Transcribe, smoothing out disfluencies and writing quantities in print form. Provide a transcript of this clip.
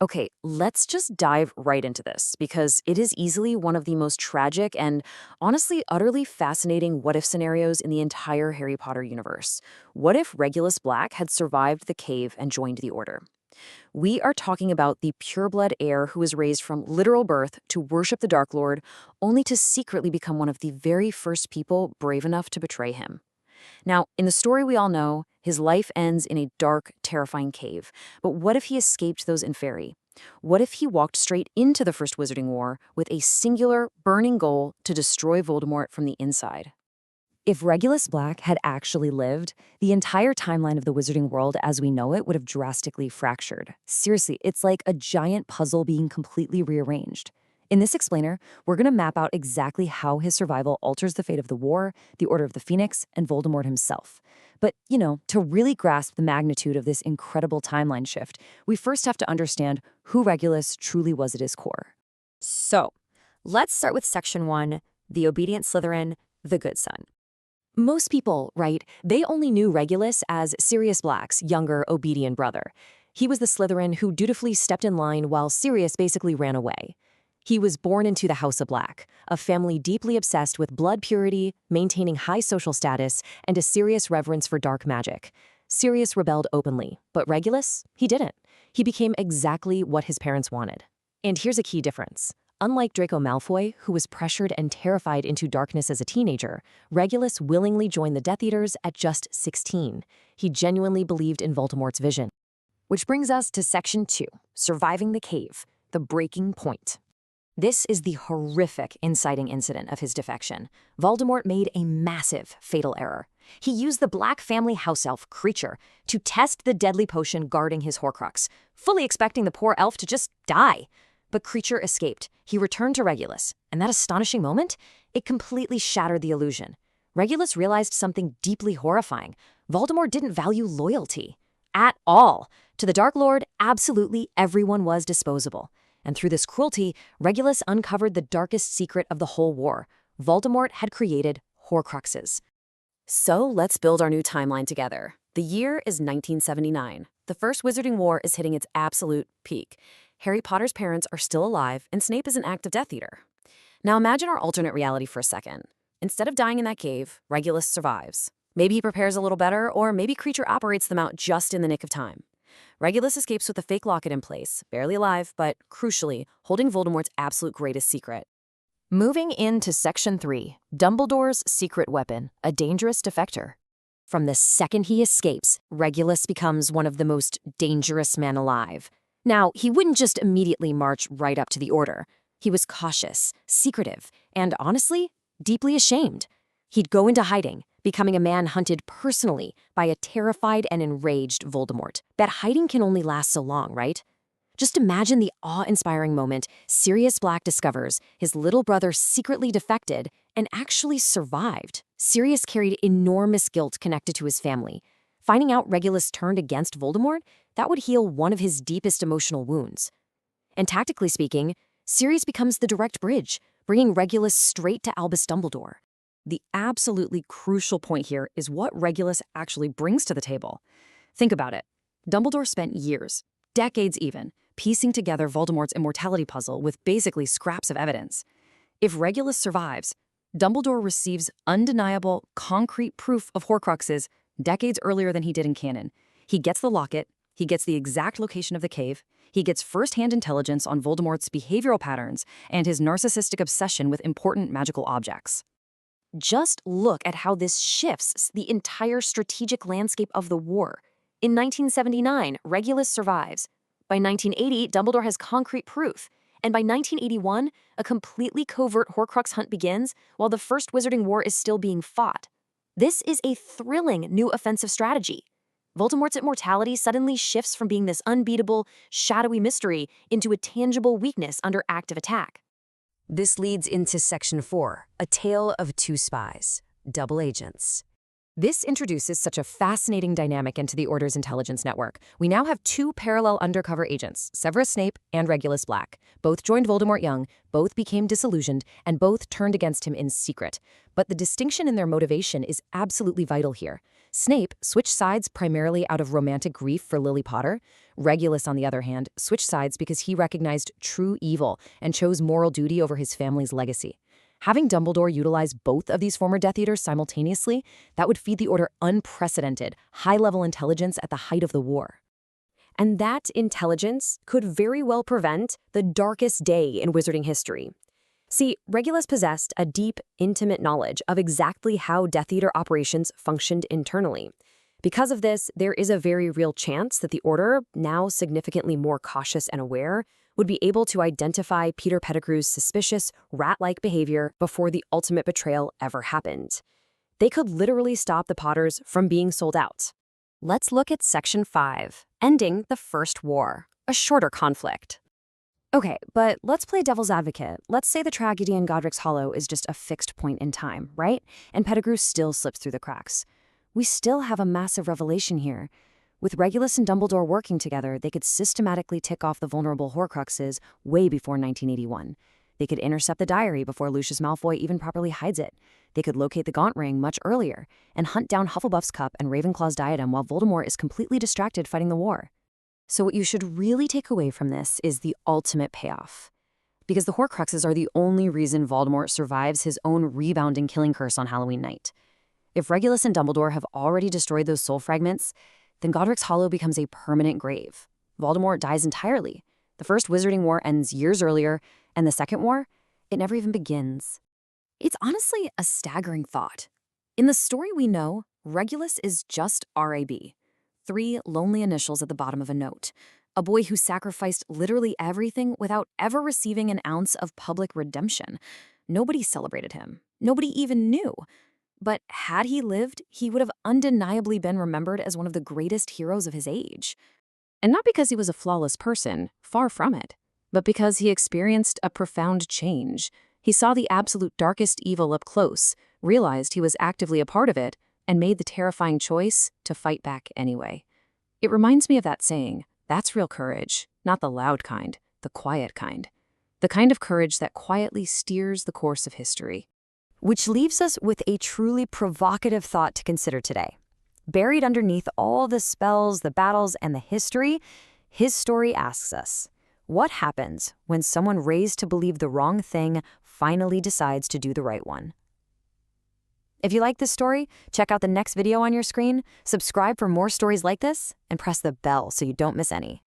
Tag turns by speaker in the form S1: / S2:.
S1: Okay, let's just dive right into this because it is easily one of the most tragic and honestly utterly fascinating what if scenarios in the entire Harry Potter universe. What if Regulus Black had survived the cave and joined the Order? We are talking about the pureblood heir who was raised from literal birth to worship the Dark Lord, only to secretly become one of the very first people brave enough to betray him. Now, in the story we all know, his life ends in a dark, terrifying cave. But what if he escaped those inferi? What if he walked straight into the First Wizarding War with a singular, burning goal to destroy Voldemort from the inside? If Regulus Black had actually lived, the entire timeline of the wizarding world as we know it would have drastically fractured. Seriously, it's like a giant puzzle being completely rearranged. In this explainer, we're going to map out exactly how his survival alters the fate of the war, the Order of the Phoenix, and Voldemort himself. But, to really grasp the magnitude of this incredible timeline shift, we first have to understand who Regulus truly was at his core.
S2: So, let's start with Section 1, the obedient Slytherin, the good son.
S1: Most people, right, they only knew Regulus as Sirius Black's younger, obedient brother. He was the Slytherin who dutifully stepped in line while Sirius basically ran away. He was born into the House of Black, a family deeply obsessed with blood purity, maintaining high social status, and a serious reverence for dark magic. Sirius rebelled openly, but Regulus, he didn't. He became exactly what his parents wanted. And here's a key difference. Unlike Draco Malfoy, who was pressured and terrified into darkness as a teenager, Regulus willingly joined the Death Eaters at just 16. He genuinely believed in Voldemort's vision. Which brings us to Section 2, Surviving the Cave, the breaking point. This is the horrific inciting incident of his defection. Voldemort made a massive, fatal error. He used the Black family house elf, Kreacher, to test the deadly potion guarding his Horcrux, fully expecting the poor elf to just die. But Kreacher escaped. He returned to Regulus, and that astonishing moment, it completely shattered the illusion. Regulus realized something deeply horrifying. Voldemort didn't value loyalty. At all. To the Dark Lord, absolutely everyone was disposable. And through this cruelty, Regulus uncovered the darkest secret of the whole war. Voldemort had created Horcruxes. So let's build our new timeline together. The year is 1979. The First Wizarding War is hitting its absolute peak. Harry Potter's parents are still alive, and Snape is an active Death Eater. Now imagine our alternate reality for a second. Instead of dying in that cave, Regulus survives. Maybe he prepares a little better, or maybe Kreacher operates them out just in the nick of time. Regulus escapes with a fake locket in place, barely alive, but, crucially, holding Voldemort's absolute greatest secret. Moving into Section 3, Dumbledore's secret weapon, a dangerous defector. From the second he escapes, Regulus becomes one of the most dangerous men alive. Now, he wouldn't just immediately march right up to the Order. He was cautious, secretive, and honestly, deeply ashamed. He'd go into hiding, becoming a man hunted personally by a terrified and enraged Voldemort. That hiding can only last so long, right? Just imagine the awe-inspiring moment Sirius Black discovers his little brother secretly defected and actually survived. Sirius carried enormous guilt connected to his family. Finding out Regulus turned against Voldemort, that would heal one of his deepest emotional wounds. And tactically speaking, Sirius becomes the direct bridge, bringing Regulus straight to Albus Dumbledore. The absolutely crucial point here is what Regulus actually brings to the table. Think about it. Dumbledore spent years, decades even, piecing together Voldemort's immortality puzzle with basically scraps of evidence. If Regulus survives, Dumbledore receives undeniable, concrete proof of Horcruxes decades earlier than he did in canon. He gets the locket, he gets the exact location of the cave, he gets first-hand intelligence on Voldemort's behavioral patterns and his narcissistic obsession with important magical objects. Just look at how this shifts the entire strategic landscape of the war. In 1979, Regulus survives. By 1980, Dumbledore has concrete proof. And by 1981, a completely covert Horcrux hunt begins while the First Wizarding War is still being fought. This is a thrilling new offensive strategy. Voldemort's immortality suddenly shifts from being this unbeatable, shadowy mystery into a tangible weakness under active attack. This leads into Section 4, a tale of two spies, double agents. This introduces such a fascinating dynamic into the Order's intelligence network. We now have two parallel undercover agents, Severus Snape and Regulus Black. Both joined Voldemort young, both became disillusioned, and both turned against him in secret. But the distinction in their motivation is absolutely vital here. Snape switched sides primarily out of romantic grief for Lily Potter. Regulus, on the other hand, switched sides because he recognized true evil and chose moral duty over his family's legacy. Having Dumbledore utilize both of these former Death Eaters simultaneously, that would feed the Order unprecedented, high-level intelligence at the height of the war. And that intelligence could very well prevent the darkest day in wizarding history. See, Regulus possessed a deep, intimate knowledge of exactly how Death Eater operations functioned internally. Because of this, there is a very real chance that the Order, now significantly more cautious and aware, would be able to identify Peter Pettigrew's suspicious, rat-like behavior before the ultimate betrayal ever happened. They could literally stop the Potters from being sold out. Let's look at Section 5, Ending the First War, a shorter conflict. Okay, but let's play devil's advocate. Let's say the tragedy in Godric's Hollow is just a fixed point in time, right? And Pettigrew still slips through the cracks. We still have a massive revelation here. With Regulus and Dumbledore working together, they could systematically tick off the vulnerable Horcruxes way before 1981. They could intercept the diary before Lucius Malfoy even properly hides it. They could locate the Gaunt Ring much earlier and hunt down Hufflepuff's cup and Ravenclaw's diadem while Voldemort is completely distracted fighting the war. So what you should really take away from this is the ultimate payoff. Because the Horcruxes are the only reason Voldemort survives his own rebounding killing curse on Halloween night. If Regulus and Dumbledore have already destroyed those soul fragments, then Godric's Hollow becomes a permanent grave. Voldemort dies entirely. The first Wizarding War ends years earlier, and the Second War, it never even begins. It's honestly a staggering thought. In the story we know, Regulus is just R.A.B., 3 lonely initials at the bottom of a note. A boy who sacrificed literally everything without ever receiving an ounce of public redemption. Nobody celebrated him. Nobody even knew. But had he lived, he would have undeniably been remembered as one of the greatest heroes of his age. And not because he was a flawless person, far from it, but because he experienced a profound change. He saw the absolute darkest evil up close, realized he was actively a part of it, and made the terrifying choice to fight back anyway. It reminds me of that saying, that's real courage, not the loud kind, the quiet kind. The kind of courage that quietly steers the course of history. Which leaves us with a truly provocative thought to consider today. Buried underneath all the spells, the battles, and the history, his story asks us, what happens when someone raised to believe the wrong thing finally decides to do the right one? If you like this story, check out the next video on your screen, subscribe for more stories like this, and press the bell so you don't miss any.